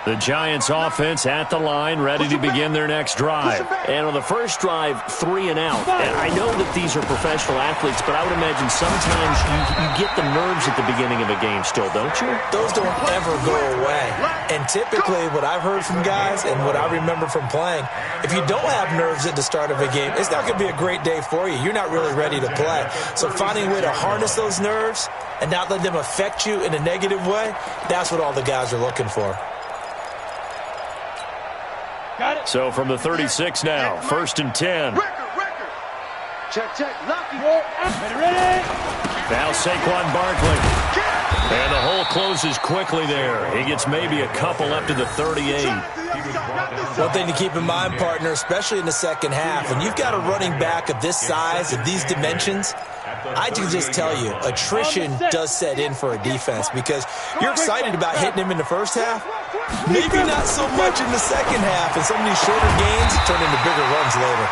The Giants offense at the line, ready to begin their next drive. And on the first drive, 3 and out. And I know that these are professional athletes, but I would imagine sometimes you get the nerves at the beginning of a game still, don't you? Those don't ever go away. And typically what I've heard from guys and what I remember from playing, if you don't have nerves at the start of a game, it's not going to be a great day for you. You're not really ready to play. So finding a way to harness those nerves and not let them affect you in a negative way, that's what all the guys are looking for. So from the 36 now, 1st and 10. Check. Lucky. Ready. Now Saquon Barkley. And the hole closes quickly there. He gets maybe a couple up to the 38. One thing to keep in mind, partner, especially in the second half, when you've got a running back of this size, of these dimensions, I can just tell you, attrition does set in for a defense because you're excited about hitting him in the first half. Maybe not so much in the second half, and some of these shorter gains turn into bigger runs later.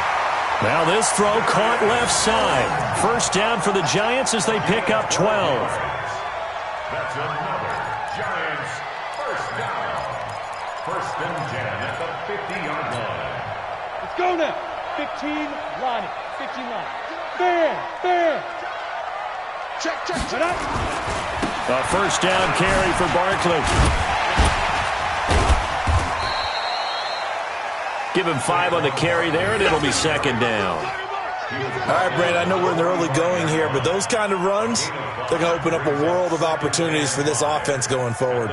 Now this throw caught left side. First down for the Giants as they pick up 12. That's another Giants first down. 1st and 10 at the 50-yard line. Let's go now. 15 line. 15 line. Fair. Check. A first down carry for Barkley. Give him 5 on the carry there, and it'll be 2nd down. All right, Brad, I know we're in the early going here, but those kind of runs, they're going to open up a world of opportunities for this offense going forward.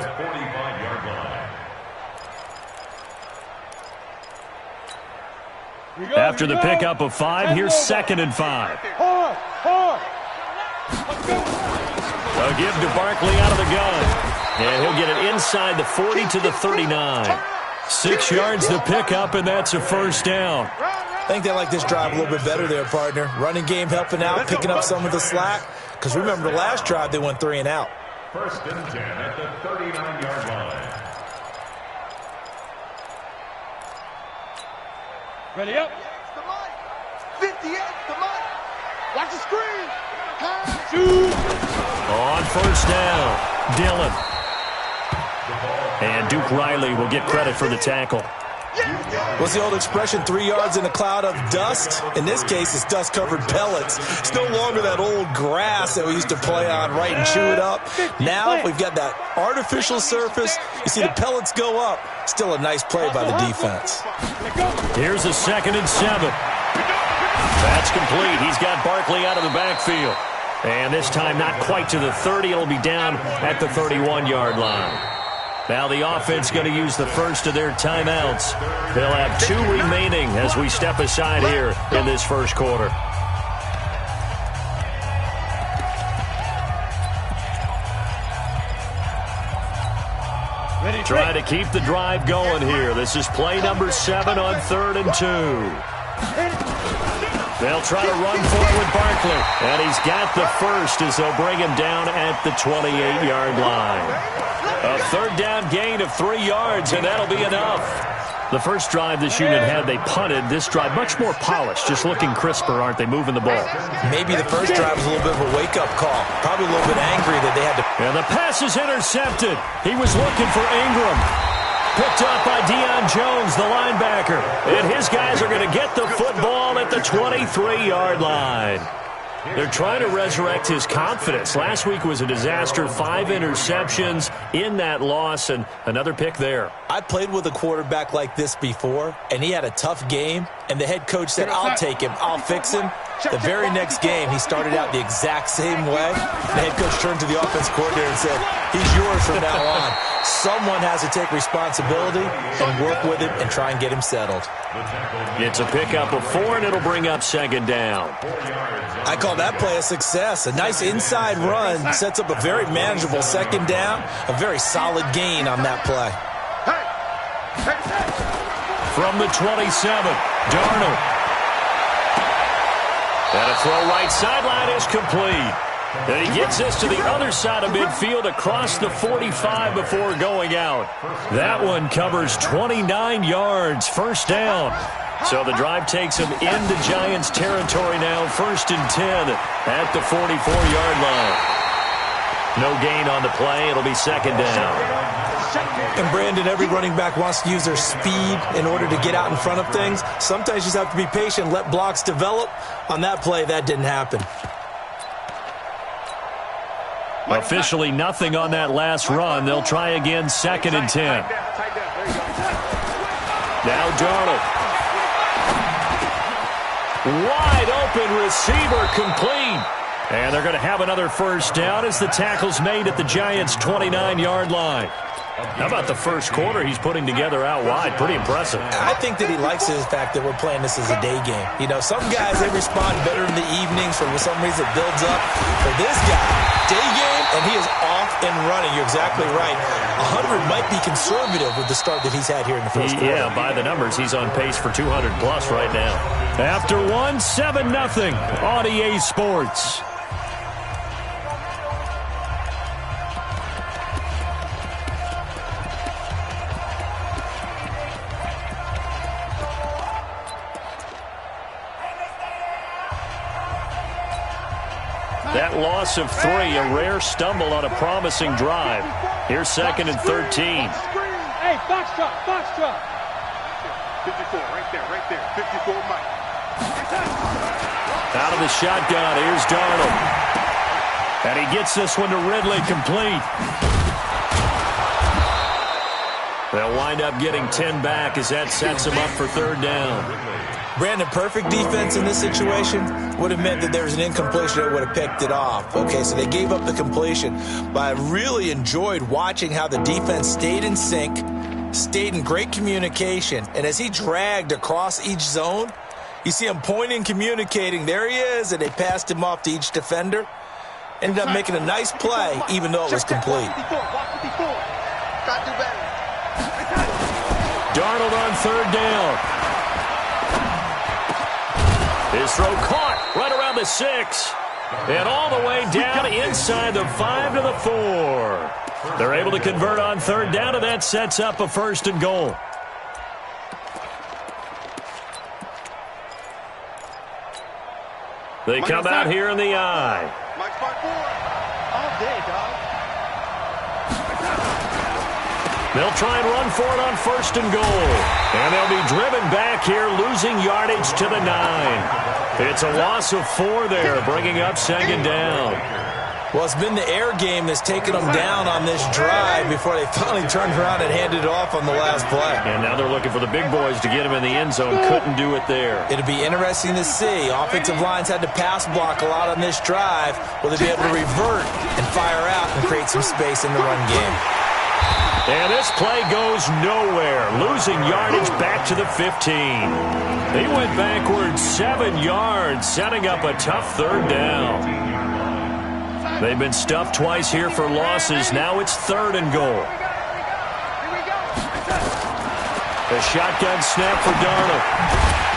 After the pickup of 5, here's 2nd and 5. Hard. A give to Barkley out of the gun. And he'll get it inside the 40 to the 39. 6 yards the pickup, and that's a first down. I think they like this drive a little bit better there, partner. Running game helping out, picking up some of the slack. Because remember, the last drive they went 3 and out. 1st and 10 at the 39-yard line. Ready up. 58, the mic. Watch the screen. Shoot. On first down, Dillon. And Duke Riley will get credit for the tackle. What's the old expression, 3 yards in a cloud of dust? In this case, it's dust-covered pellets. It's no longer that old grass that we used to play on, right, and chew it up. Now we've got that artificial surface. You see the pellets go up. Still a nice play by the defense. Here's a 2nd and 7. That's complete. He's got Barkley out of the backfield. And this time not quite to the 30. It'll be down at the 31-yard line. Now the offense going to use the first of their timeouts. They'll have 2 remaining as we step aside here in this first quarter. Try to keep the drive going here. This is play number 7 on 3rd and 2. They'll try to run for it with Barkley. And he's got the first as they'll bring him down at the 28-yard line. A 3rd down gain of 3 yards, and that'll be enough. The first drive this unit had, they punted. This drive, much more polished, just looking crisper, aren't they, moving the ball? Maybe the first drive was a little bit of a wake-up call. Probably a little bit angry that they had to... And the pass is intercepted. He was looking for Ingram. Picked up by Deion Jones, the linebacker. And his guys are going to get the football at the 23-yard line. They're trying to resurrect his confidence. Last week was a disaster. 5 interceptions in that loss, and another pick there. I played with a quarterback like this before, and he had a tough game, and the head coach said, I'll take him, I'll fix him. The very next game, he started out the exact same way. The head coach turned to the offense coordinator and said, he's yours from now on. Someone has to take responsibility and work with him and try and get him settled. It's a pickup of 4, and it'll bring up 2nd down. I call that play a success. A nice inside run sets up a very manageable 2nd down. A very solid gain on that play. From the 27, Darnold. And a throw right sideline is complete. And he gets this to the other side of midfield across the 45 before going out. That one covers 29 yards, first down. So the drive takes him into Giants territory now, 1st and 10 at the 44-yard line. No gain on the play. It'll be second down. And Brandon, every running back wants to use their speed in order to get out in front of things. Sometimes you just have to be patient, let blocks develop. On that play, that didn't happen. Officially nothing on that last run. They'll try again, 2nd and 10. Now Darnold. Wide open receiver, complete. And they're going to have another first down as the tackle's made at the Giants' 29-yard line. How about the first quarter he's putting together out wide? Pretty impressive. I think that he likes the fact that we're playing this as a day game. You know, some guys, they respond better in the evenings. For some reason, it builds up. For this guy, day game, and he is off and running. You're exactly right. 100 might be conservative with the start that he's had here in the first quarter. Yeah, by the numbers, he's on pace for 200-plus right now. After 7-0 on EA Sports. That loss of 3, a rare stumble on a promising drive. Here's 2nd and 13. Hey, box truck, box truck. 54, right there, 54, Mike. Out of the shotgun, here's Darnold. And he gets this one to Ridley, complete. They'll wind up getting 10 back as that sets him up for 3rd down. Brandon, perfect defense in this situation would have meant that there was an incompletion that would have picked it off. Okay, so they gave up the completion, but I really enjoyed watching how the defense stayed in sync, stayed in great communication, and as he dragged across each zone, you see him pointing, communicating. There he is, and they passed him off to each defender. Ended up making a nice play, even though it was complete. Darnold on 3rd down. His throw caught right around the 6. And all the way down inside the 5 to the 4. They're able to convert on 3rd down, and that sets up a 1st and goal. They come out here in the eye. Mike spot 4. All day, dog. They'll try and run for it on 1st and goal. And they'll be driven back here, losing yardage to the 9. It's a loss of 4 there, bringing up 2nd down. Well, it's been the air game that's taken them down on this drive before they finally turned around and handed it off on the last play. And now they're looking for the big boys to get him in the end zone. Couldn't do it there. It'll be interesting to see. Offensive lines had to pass block a lot on this drive. Will they be able to revert and fire out and create some space in the run game? And this play goes nowhere, losing yardage back to the 15. He went backwards 7 yards, setting up a tough 3rd down. They've been stuffed twice here for losses. Now it's 3rd and goal. A shotgun snap for Darnold.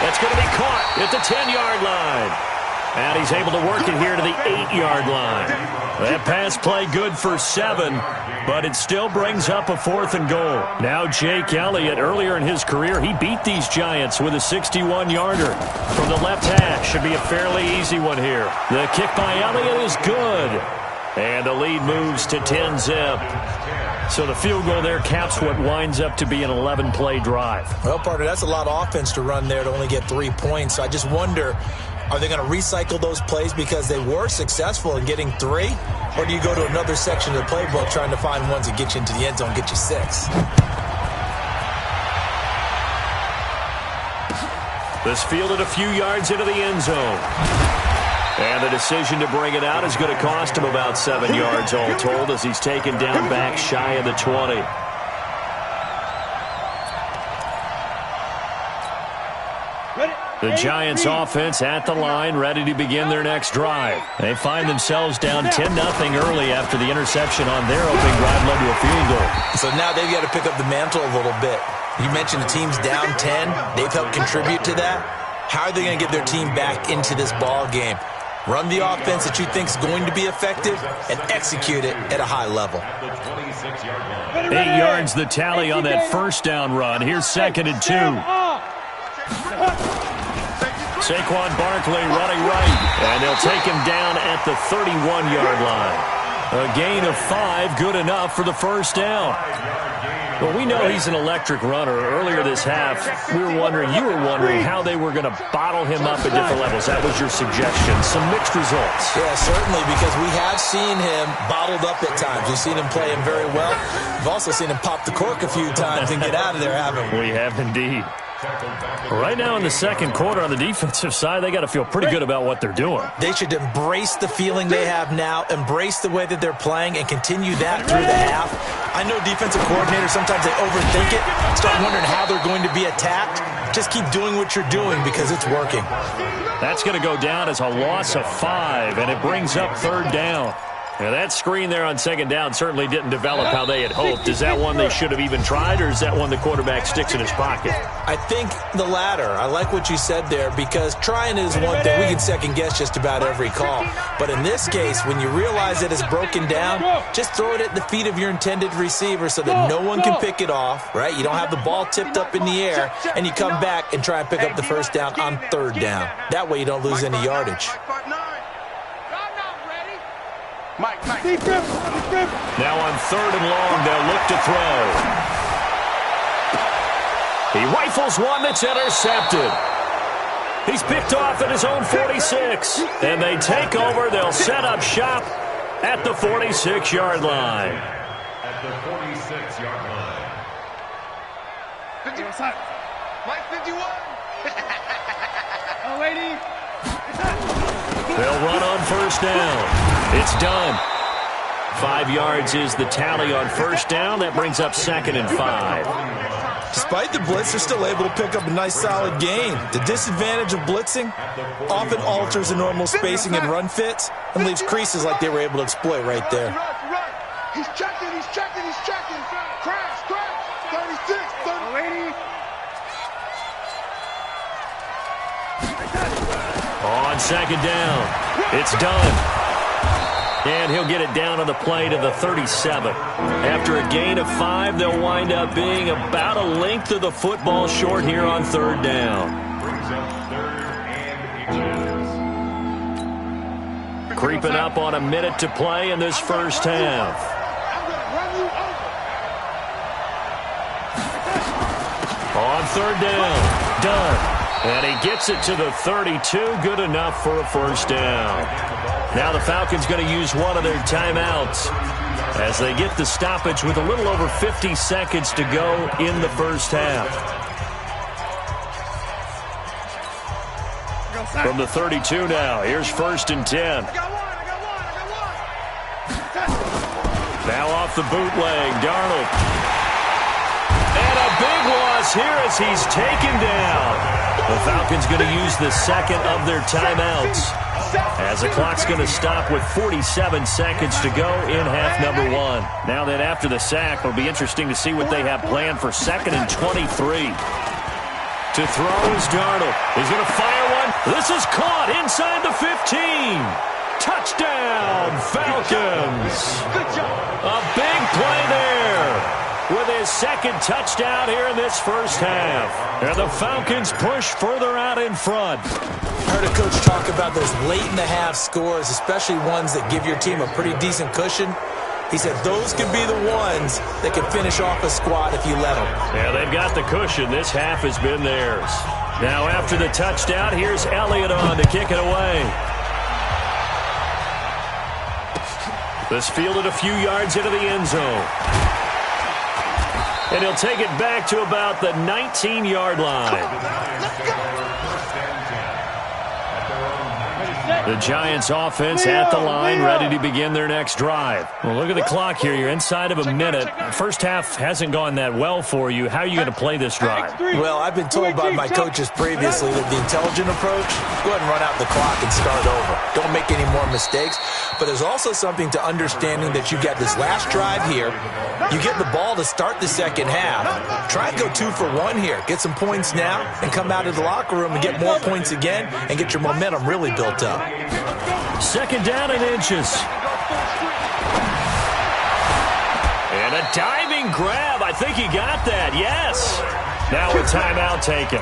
That's going to be caught at the 10-yard line. And he's able to work it here to the 8-yard line. That pass play good for 7, but it still brings up a 4th and goal. Now Jake Elliott, earlier in his career, he beat these Giants with a 61-yarder. From the left hash, should be a fairly easy one here. The kick by Elliott is good. And the lead moves to 10-zip. So the field goal there caps what winds up to be an 11-play drive. Well, partner, that's a lot of offense to run there to only get 3 points. So I just wonder, are they going to recycle those plays because they were successful in getting 3? Or do you go to another section of the playbook trying to find ones that get you into the end zone, get you 6? This fielded a few yards into the end zone. And the decision to bring it out is going to cost him about 7 yards all told as he's taken down back shy of the 20. The Giants offense at the line, ready to begin their next drive. They find themselves down 10-0 early after the interception on their opening drive led to a field goal. So now they've got to pick up the mantle a little bit. You mentioned the team's down 10. They've helped contribute to that. How are they going to get their team back into this ball game? Run the offense that you think is going to be effective and execute it at a high level. 8 yards the tally on that first down run. Here's 2nd and 2. Saquon Barkley running right, and they'll take him down at the 31-yard line. A gain of 5, good enough for the first down. Well, we know he's an electric runner. Earlier this half, you were wondering how they were going to bottle him up at different levels. That was your suggestion. Some mixed results. Yeah, certainly, because we have seen him bottled up at times. We've seen him play him very well. We've also seen him pop the cork a few times and get out of there, haven't we? We have indeed. Right now in the second quarter on the defensive side, they got to feel pretty good about what they're doing. They should embrace the feeling they have now, embrace the way that they're playing, and continue that through the half. I know defensive coordinators, sometimes they overthink it, start wondering how they're going to be attacked. Just keep doing what you're doing because it's working. That's going to go down as a loss of 5, and it brings up third down. Now, that screen there on second down certainly didn't develop how they had hoped. Is that one they should have even tried, or is that one the quarterback sticks in his pocket? I think the latter. I like what you said there, because trying is one thing. We can second-guess just about every call. But in this case, when you realize that it's broken down, just throw it at the feet of your intended receiver so that no one can pick it off, right? You don't have the ball tipped up in the air, and you come back and try and pick up the first down on third down. That way you don't lose any yardage. Mike. Now on third and long, they'll look to throw. He rifles one that's intercepted. He's picked off at his own 46. And they take over. They'll set up shop at the 46-yard line. At the 46-yard line. 50. Mike, 51. Oh, lady. They'll run on first down. It's done. 5 yards is the tally on first down. That brings up second and 5. Despite the blitz, they're still able to pick up a nice solid gain. The disadvantage of blitzing often alters the normal spacing and run fits and leaves creases like they were able to exploit right there. He's checking. Crash. 36, 30. On second down, it's done. And he'll get it down on the play to the 37. After a gain of 5, they'll wind up being about a length of the football short here on third down. Brings up third and inches. Creeping up on a minute to play in this first half. I'm going to run you over. On third down, done. And he gets it to the 32, good enough for a first down. Now the Falcons going to use one of their timeouts as they get the stoppage with a little over 50 seconds to go in the first half. From the 32 now, here's first and 10. Now off the bootleg, Darnold. And a big loss here as he's taken down. The Falcons going to use the second of their timeouts as the clock's going to stop with 47 seconds to go in half number 1. Now then, after the sack, it'll be interesting to see what they have planned for second and 23. To throw is Darnold. He's going to fire one. This is caught inside the 15. Touchdown, Falcons. A big play there with his second touchdown here in this first half. And the Falcons push further out in front. I heard a coach talk about those late-in-the-half scores, especially ones that give your team a pretty decent cushion. He said those could be the ones that can finish off a squad if you let them. Yeah, they've got the cushion. This half has been theirs. Now after the touchdown, here's Elliott on to kick it away. This fielded a few yards into the end zone. And he'll take it back to about the 19-yard line. The Giants offense at the line, ready to begin their next drive. Well, look at the clock here. You're inside of a minute. First half hasn't gone that well for you. How are you going to play this drive? Well, I've been told by my coaches previously that the intelligent approach, go ahead and run out the clock and start over. Don't make any more mistakes. But there's also something to understanding that you got this last drive here. You get the ball to start the second half. Try and go 2 for 1 here. Get some points now and come out of the locker room and get more points again and get your momentum really built up. Second down in inches. And a diving grab. I think he got that. Yes. Now a timeout taken.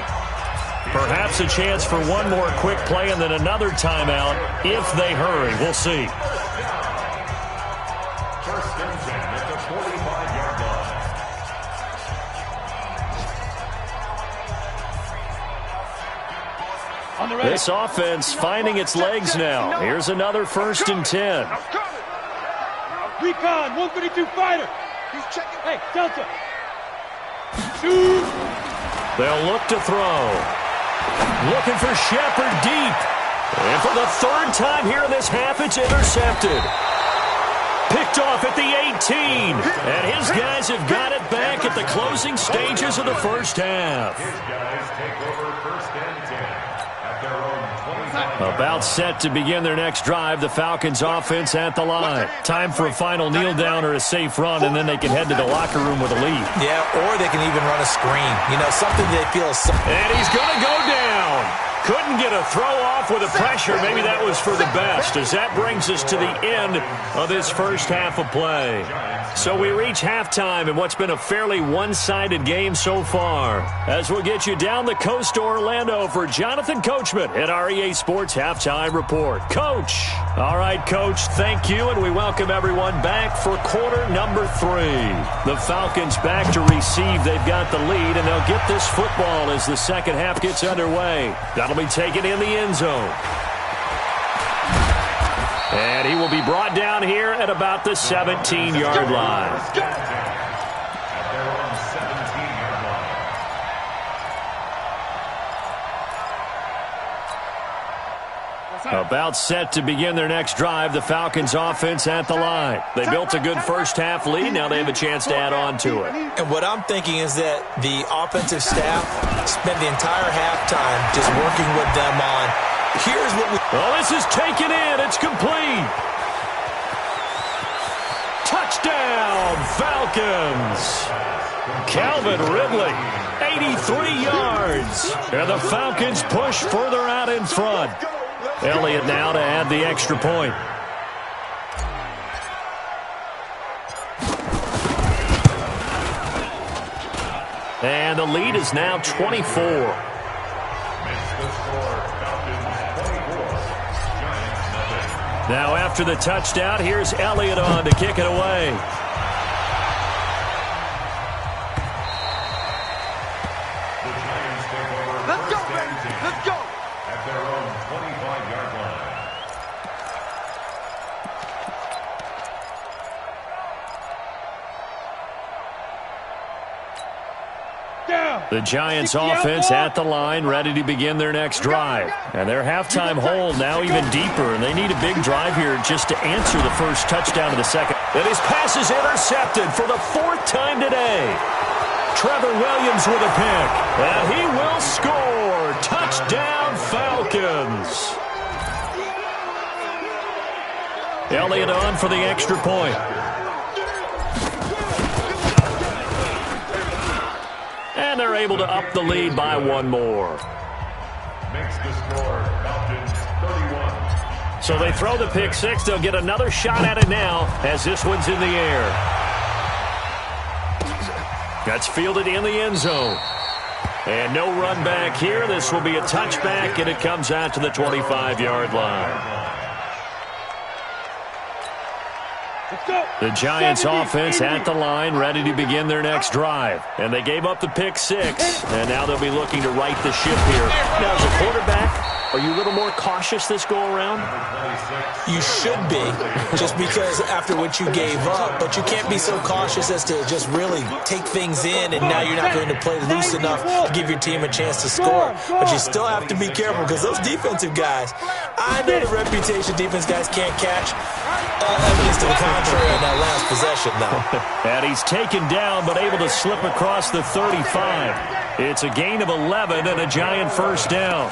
Perhaps a chance for one more quick play and then another timeout if they hurry. We'll see. This offense finding its legs now. Here's another 1st and 10. Recon, 132 fighter. He's checking. Hey, Delta. Shoot. They'll look to throw. Looking for Shepard deep. And for the 3rd time here in this half, it's intercepted. Picked off at the 18. And his guys have got it back at the closing stages of the first half. His guys take over 1st and 10 at their own 25. About set to begin their next drive, the Falcons offense at the line. Time for a final kneel down or a safe run, and then they can head to the locker room with a lead. Yeah, or they can even run a screen. You know, something they feel. And he's going to go down. Couldn't get a throw off with the pressure. Maybe that was for the best, as that brings us to the end of this first half of play. So we reach halftime in what's been a fairly one-sided game so far. As we'll get you down the coast to Orlando for Jonathan Coachman at our EA Sports Halftime Report. Coach. All right, Coach, thank you, and we welcome everyone back for quarter number 3. The Falcons back to receive. They've got the lead, and they'll get this football as the second half gets underway. That'll be taken in the end zone. And he will be brought down here at about the 17-yard line. At their own 17-yard line. About set to begin their next drive, the Falcons offense at the line. They built a good first half lead. Now they have a chance to add on to it. And what I'm thinking is that the offensive staff spent the entire halftime just working with them on, here's what we... Oh, this is taken in. It's complete. Touchdown, Falcons. Calvin Ridley, 83 yards. And the Falcons push further out in front. Elliott now to add the extra point. And the lead is now 24. Now after the touchdown, here's Elliott on to kick it away. Let's go, let's go. At their own 25-yard line. The Giants offense at the line, ready to begin their next drive. And their halftime hole now even deeper, and they need a big drive here just to answer the first touchdown of the second. And his pass is intercepted for the 4th time today. Trevor Williams with a pick, and he will score. Touchdown, Falcons. Elliott on for the extra point. And they're able to up the lead by 1 more. Makes the score, Falcons 31. So they throw the pick 6. They'll get another shot at it now as this one's in the air. That's fielded in the end zone. And no run back here. This will be a touchback, and it comes out to the 25-yard line. The Giants offense at the line, ready to begin their next drive. And they gave up the pick 6, and now they'll be looking to right the ship here. Now, as a quarterback, are you a little more cautious this go-around? You should be, just because after what you gave up, but you can't be so cautious as to just really take things in, and now you're not going to play loose enough to give your team a chance to score. But you still have to be careful, because those defensive guys, I know the reputation defense guys can't catch. Evidence to the contrary on that last possession, though. And he's taken down, but able to slip across the 35. It's a gain of 11 and a Giant first down.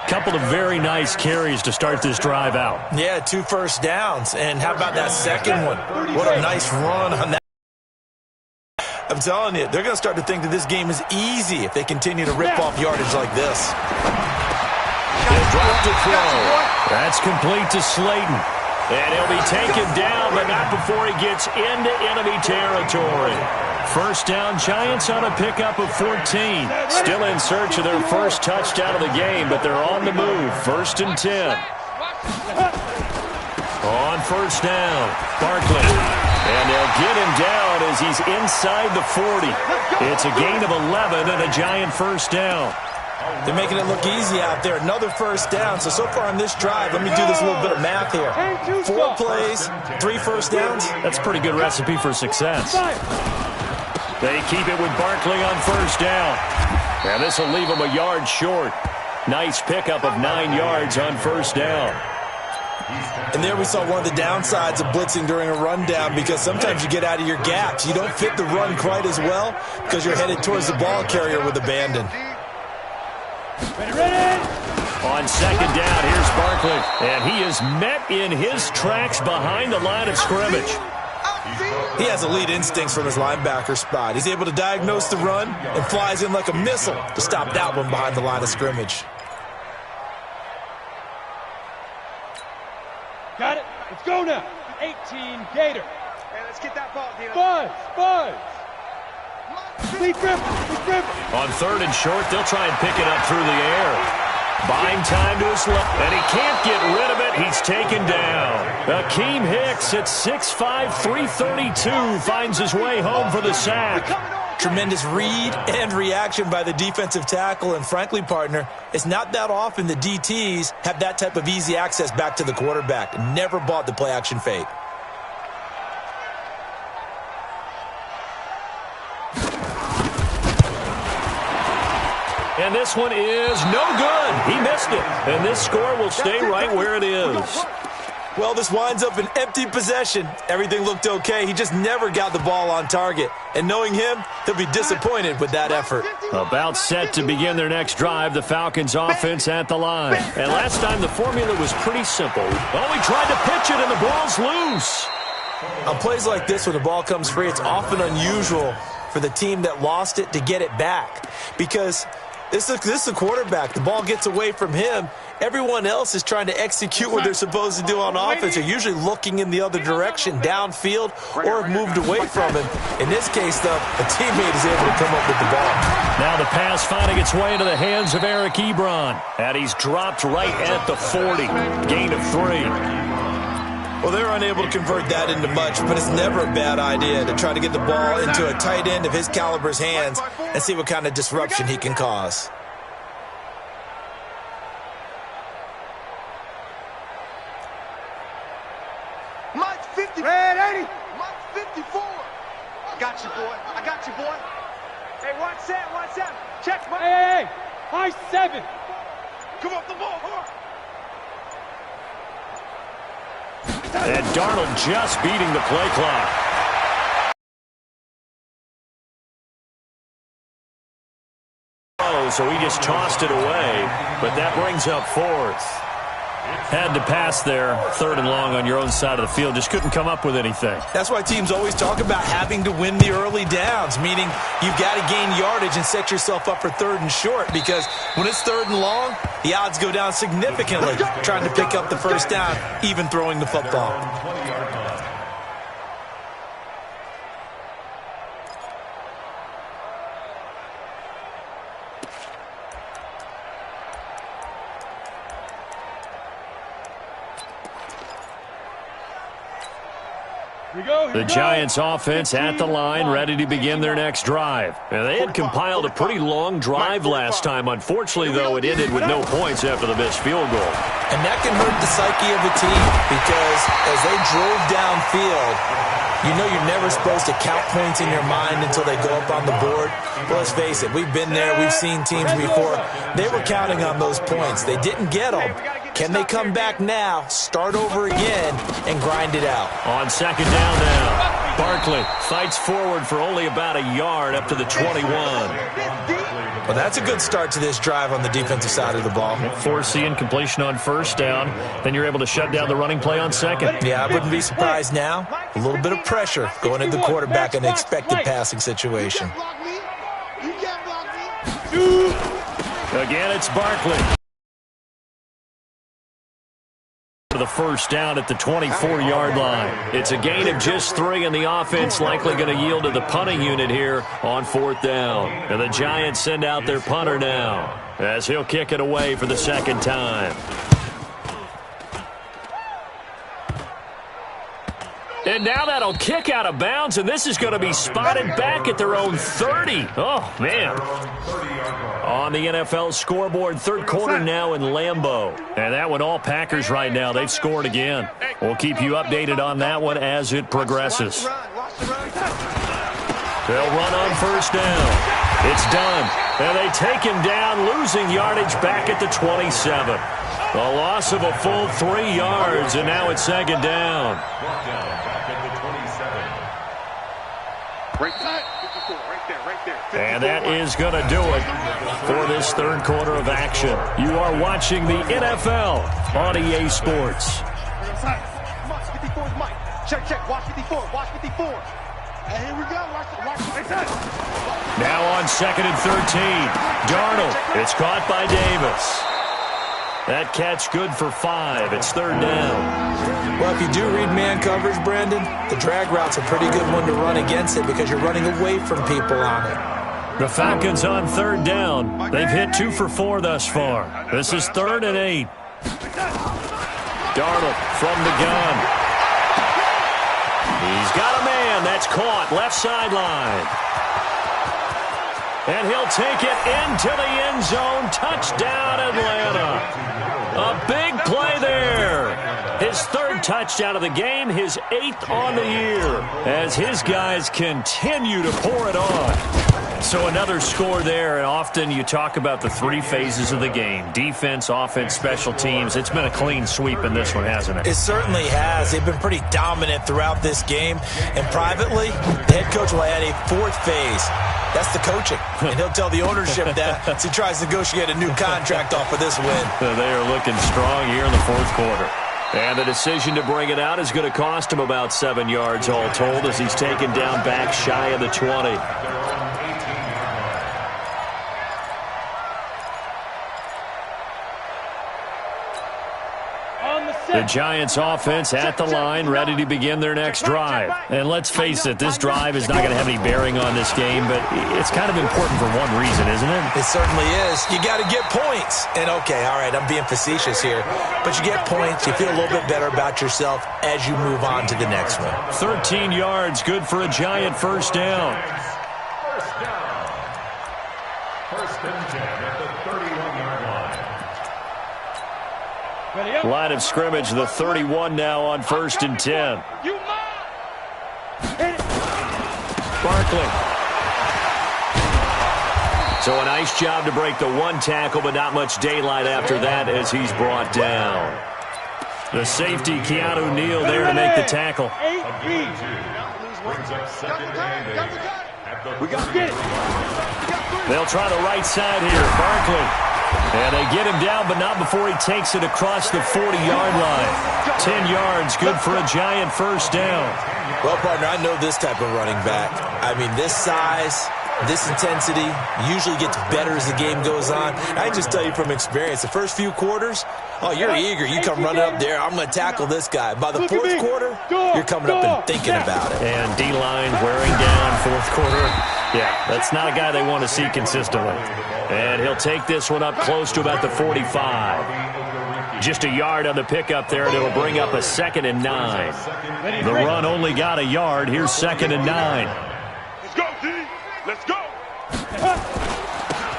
Couple of very nice carries to start this drive out. Yeah, 2 first downs. And how about that second one? What a nice run on that. I'm telling you, they're going to start to think that this game is easy if they continue to rip off yardage like this. He'll drop to throw. That's complete to Slayton. And he'll be taken down, but not before he gets into enemy territory. First down, Giants on a pickup of 14. Still in search of their first touchdown of the game, but they're on the move. 1st and 10. On first down, Barkley. And they'll get him down as he's inside the 40. It's a gain of 11 and a Giant first down. They're making it look easy out there. Another first down. So far on this drive, let me do this little bit of math here. 4 plays, 3 first downs. That's a pretty good recipe for success. They keep it with Barkley on first down. And this will leave them a yard short. Nice pickup of 9 yards on first down. And there we saw one of the downsides of blitzing during a rundown, because sometimes you get out of your gaps. You don't fit the run quite as well because you're headed towards the ball carrier with abandon. On second down, here's Barkley. And he is met in his tracks behind the line of scrimmage. He has elite instincts from his linebacker spot. He's able to diagnose the run and flies in like a missile to stop that one behind the line of scrimmage. Got it. Let's go now. 18 Gator. Hey, let's get that ball, Dino. Buzz. Lead grip. On third and short, they'll try and pick it up through the air. Buying time to his left, and he can't get rid of it. He's taken down. Akeem Hicks at 6'5", 332 finds his way home for the sack. Tremendous read and reaction by the defensive tackle, and frankly, partner, it's not that often the DTs have that type of easy access back to the quarterback. Never bought the play-action fake. And this one is no good. He missed it. And this score will stay right where it is. Well, this winds up an empty possession. Everything looked okay. He just never got the ball on target. And knowing him, he'll be disappointed with that effort. About set to begin their next drive, the Falcons offense at the line. And last time the formula was pretty simple. Oh, he tried to pitch it and the ball's loose. On plays like this, when the ball comes free, it's often unusual for the team that lost it to get it back. Because this is the quarterback. The ball gets away from him. Everyone else is trying to execute what they're supposed to do on offense. They're usually looking in the other direction, downfield, or have moved away from him. In this case, though, a teammate is able to come up with the ball. Now the pass finding its way into the hands of Eric Ebron. And he's dropped right at the 40. Gain of 3. Well, they're unable to convert that into much, but it's never a bad idea to try to get the ball into a tight end of his caliber's hands and see what kind of disruption he can cause. Mike's 50. Red 80. Mike's 54. I got you, boy. Hey, watch that. Check, Mike. Hey. High 7. Come off the ball, And Darnold just beating the play clock. Oh, so he just tossed it away, but that brings up 4th. Had to pass there, 3rd and long on your own side of the field. Just couldn't come up with anything. That's why teams always talk about having to win the early downs, meaning you've got to gain yardage and set yourself up for 3rd and short, because when it's 3rd and long, the odds go down significantly trying to pick up the first down, even throwing the football. The Giants offense at the line, ready to begin their next drive. And they had compiled a pretty long drive last time. Unfortunately, though, it ended with no points after the missed field goal. And that can hurt the psyche of a team, because as they drove downfield, you know you're never supposed to count points in your mind until they go up on the board. Well, let's face it, we've been there, we've seen teams before. They were counting on those points. They didn't get them. Can they come back now, start over again, and grind it out? On second down now, Barkley fights forward for only about a yard up to the 21. Well, that's a good start to this drive on the defensive side of the ball. Force the incompletion on first down. Then you're able to shut down the running play on second. Yeah, I wouldn't be surprised now. A little bit of pressure going into the quarterback in an expected passing situation. Again, it's Barkley. The first down at the 24-yard line. It's a gain of just 3, and the offense likely going to yield to the punting unit here on 4th down. And the Giants send out their punter now as he'll kick it away for the second time. And now that'll kick out of bounds, and this is going to be spotted back at their own 30. Oh, man. On the NFL scoreboard, third quarter now in Lambeau. And that one, all Packers right now. They've scored again. We'll keep you updated on that one as it progresses. They'll run on first down. It's done. And they take him down, losing yardage back at the 27. A loss of a full 3 yards, and now it's second down. And that is going to do it for this third quarter of action. You are watching the NFL on EA Sports. Check. Watch 54. And here we go. Watch it. Now on second and 13. Darnold. It's caught by Davis. That catch good for 5. It's third down. Well, if you do read man coverage, Brandon, the drag route's a pretty good one to run against it because you're running away from people on it. The Falcons on third down. They've hit 2 for 4 thus far. This is 3rd and 8. Darnold from the gun. He's got a man. That's caught. Left sideline. And he'll take it into the end zone. Touchdown, Atlanta. A big play there. His 3rd touchdown of the game, his 8th on the year, as his guys continue to pour it on. So another score there, and often you talk about the 3 phases of the game. Defense, offense, special teams. It's been a clean sweep in this one, hasn't it? It certainly has. They've been pretty dominant throughout this game. And privately, the head coach will add a 4th phase. That's the coaching. And he'll tell the ownership that as he tries to negotiate a new contract off of this win. They are looking strong here in the 4th quarter. And the decision to bring it out is going to cost him about 7 yards all told as he's taken down back shy of the 20. The Giants offense at the line, ready to begin their next drive. And let's face it, this drive is not going to have any bearing on this game, but it's kind of important for one reason, isn't it? It certainly is. You got to get points. And, okay, all right, I'm being facetious here. But you get points, you feel a little bit better about yourself as you move on to the next one. 13 yards, good for a Giant first down. First and 10 at the 31-yard line. Line of scrimmage, the 31 now on first and 10. Barkley. So a nice job to break the 1 tackle, but not much daylight after that as he's brought down. The safety, Keanu Neal, there to make the tackle. They'll try the right side here. Barkley. And they get him down, but not before he takes it across the 40-yard line. 10 yards, good for a Giant first down. Well, partner, I know this type of running back. I mean, this size, this intensity usually gets better as the game goes on. I can just tell you from experience, the first few quarters, oh, you're eager. You come running up there, I'm going to tackle this guy. By the 4th quarter, you're coming up and thinking about it. And D-line wearing down 4th quarter. Yeah, that's not a guy they want to see consistently. And he'll take this one up close to about the 45. Just a yard on the pickup there, and it'll bring up a 2nd and 9. The run only got a yard. Here's 2nd and 9. Let's go, D. Let's go.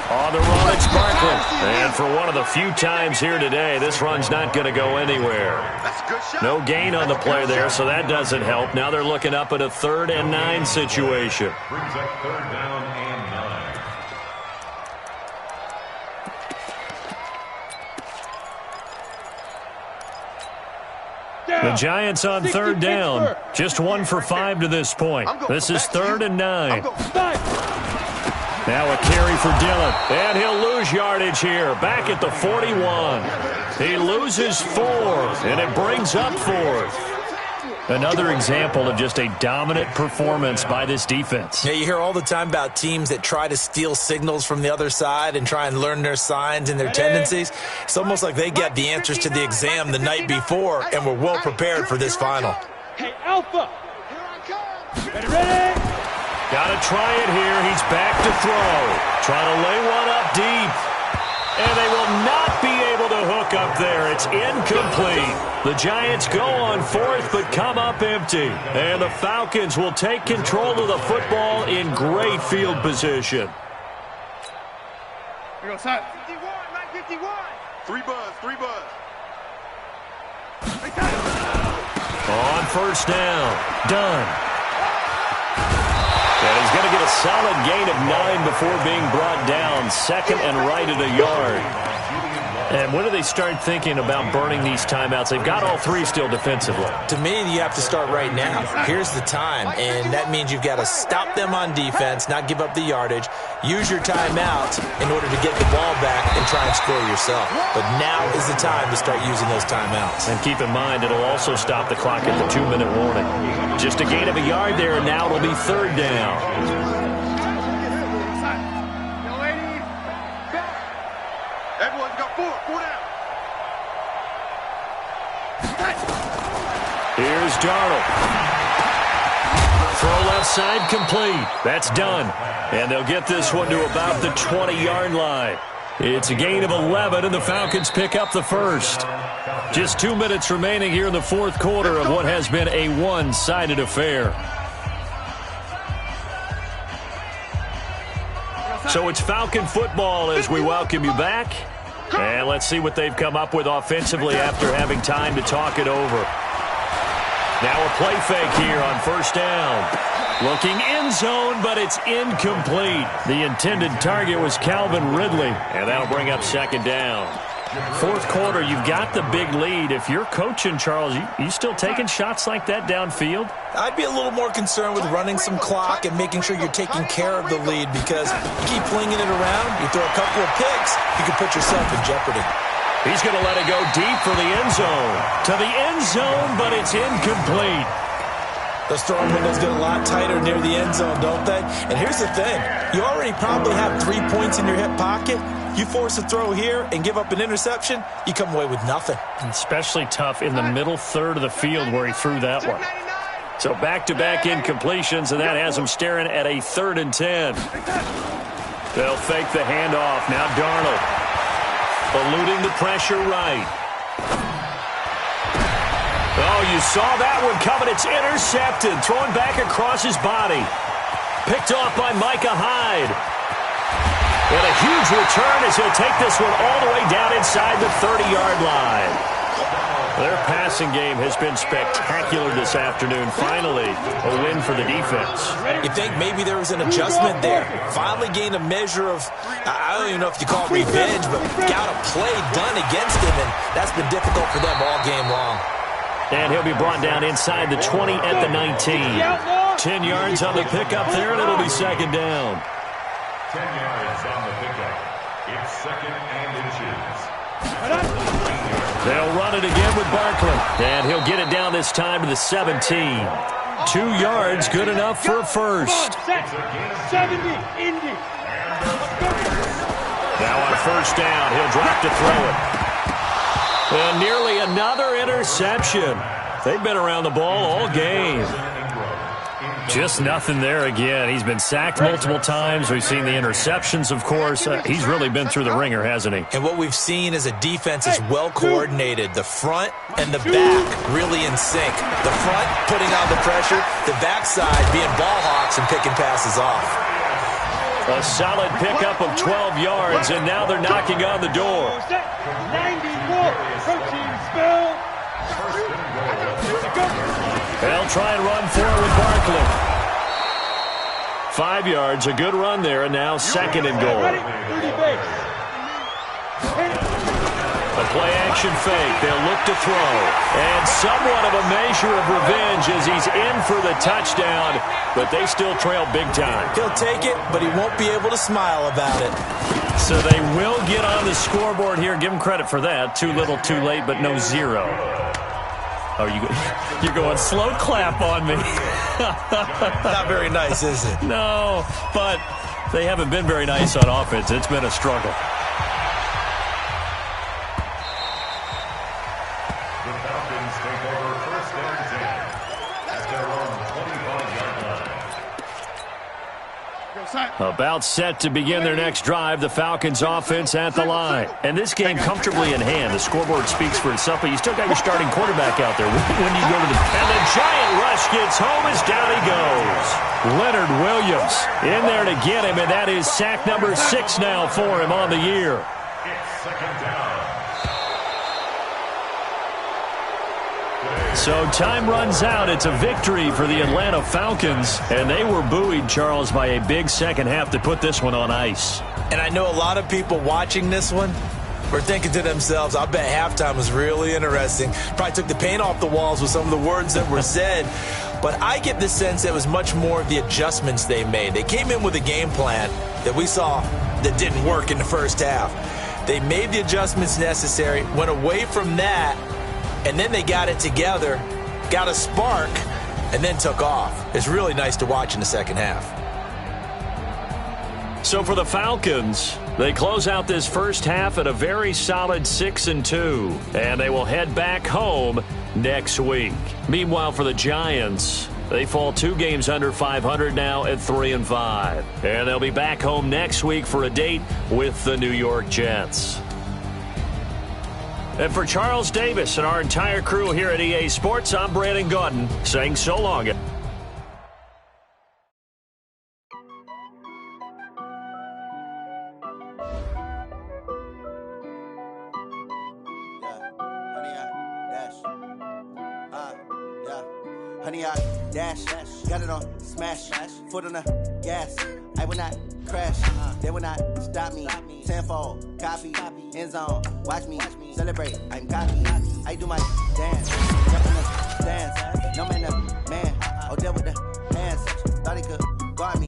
On the run, it's Barkley. And for one of the few times here today, this run's not going to go anywhere. No gain on the play there, so that doesn't help. Now they're looking up at a 3rd and 9 situation. Brings up 3rd down and 9. The Giants on 3rd down. Just 1 for 5 to this point. This is 3rd and 9. Now a carry for Dillon. And he'll lose yardage here. Back at the 41. He loses 4. And it brings up 4th. Another example of just a dominant performance by this defense. Yeah, you hear all the time about teams that try to steal signals from the other side and try and learn their signs and their tendencies. It's almost like they got the answers to the exam the night before and were well prepared for this final. Hey, Alpha. Ready? Got to try it here. He's back to throw. Trying to lay one up deep. And they will not be able to hook up there. It's incomplete. The Giants go on fourth but come up empty. And the Falcons will take control of the football in great field position. Here goes Hut. 51, 951. 3 buzz. On first down, Dunn. And he's going to get a solid gain of 9 before being brought down. Second and right at a yard. And when do they start thinking about burning these timeouts? They've got all 3 still defensively. To me, you have to start right now. Here's the time, and that means you've got to stop them on defense, not give up the yardage, use your timeout in order to get the ball back and try and score yourself. But now is the time to start using those timeouts. And keep in mind, it'll also stop the clock at the 2-minute warning. Just a gain of a yard there, and now it'll be third down. Everyone's got 4 down. Here's Darnold. Throw left side complete. That's done. And they'll get this one to about the 20-yard line. It's a gain of 11, and the Falcons pick up the first. Just 2 minutes remaining here in the fourth quarter of what has been a one-sided affair. So it's Falcon football as we welcome you back. And let's see what they've come up with offensively after having time to talk it over. Now a play fake here on first down. Looking end zone, but it's incomplete. The intended target was Calvin Ridley, and that'll bring up second down. Fourth quarter, you've got the big lead. If you're coaching, Charles, you still taking shots like that downfield? I'd be a little more concerned with running some clock and making sure you're taking care of the lead, because you keep flinging it around, you throw a couple of picks, you can put yourself in jeopardy. He's going to let it go deep for the end zone. To the end zone, but it's incomplete. Those throwing windows get a lot tighter near the end zone, don't they? And here's the thing. You already probably have 3 points in your hip pocket. You force a throw here and give up an interception, you come away with nothing. Especially tough in the middle third of the field where he threw that one. So back-to-back incompletions, and that has him staring at a 3rd and 10. They'll fake the handoff. Now Darnold eluding the pressure right. Oh, you saw that one coming. It's intercepted. Thrown back across his body. Picked off by Micah Hyde. And a huge return as he'll take this one all the way down inside the 30-yard line. Their passing game has been spectacular this afternoon. Finally, a win for the defense. You think maybe there was an adjustment there. Finally gained a measure of, I don't even know if you call it revenge, but got a play done against him, and that's been difficult for them all game long. And he'll be brought down inside the 20 at the 19. 10 yards on the pickup there, and it'll be second down. 10 yards on the pickup. It's second and inches. They'll run it again with Barkley. And he'll get it down this time to the 17. 2 yards, good enough for a first. 70, Indy. Now on first down, he'll drop to throw it. And nearly another interception. They've been around the ball all game. Just nothing there again. He's been sacked multiple times. We've seen the interceptions, of course. He's really been through the ringer, hasn't he? And what we've seen is a defense is well coordinated. The front and the back really in sync. The front putting on the pressure, the backside being ball hawks and picking passes off. A solid pickup of 12 yards, and now they're knocking on the door. 94, protein spill. They'll try and run forward with Barkley. 5 yards, a good run there, and now second and goal. A play-action fake. They'll look to throw. And somewhat of a measure of revenge as he's in for the touchdown, but they still trail big time. He'll take it, but he won't be able to smile about it. So they will get on the scoreboard here. Give him credit for that. Too little, too late, but no zero. Oh, you're going slow clap on me. Not very nice, is it? No, but they haven't been very nice on offense. It's been a struggle. The Falcons take over first and 10 at their own 25-yard About set to begin their next drive, the Falcons offense at the line. And this game comfortably in hand. The scoreboard speaks for itself, but you still got your starting quarterback out there. When you go to the... And the giant rush gets home as down he goes. Leonard Williams in there to get him, and that is sack number 6 now for him on the year. It's second down. So time runs out. It's a victory for the Atlanta Falcons, and they were buoyed, Charles, by a big second half to put this one on ice. And I know a lot of people watching this one were thinking to themselves, I bet halftime was really interesting. Probably took the paint off the walls with some of the words that were said. But I get the sense it was much more of the adjustments they made. They came in with a game plan that we saw that didn't work in the first half. They made the adjustments necessary, went away from that, and then they got it together, got a spark, and then took off. It's really nice to watch in the second half. So for the Falcons, they close out this first half at a very solid 6-2, and they will head back home next week. Meanwhile, for the Giants, they fall 2 games under 500 now at 3-5. And they'll be back home next week for a date with the New York Jets. And for Charles Davis and our entire crew here at EA Sports, I'm Brandon Gaudin saying so long. Honey, I dash, got it on smash, foot on the gas. I will not crash, they will not stop me. Tenfold, copy, end zone, watch me celebrate. I'm cocky, I do my dance, jump in the stands. No man, man, oh, deal with the hands. Thought he could guard me.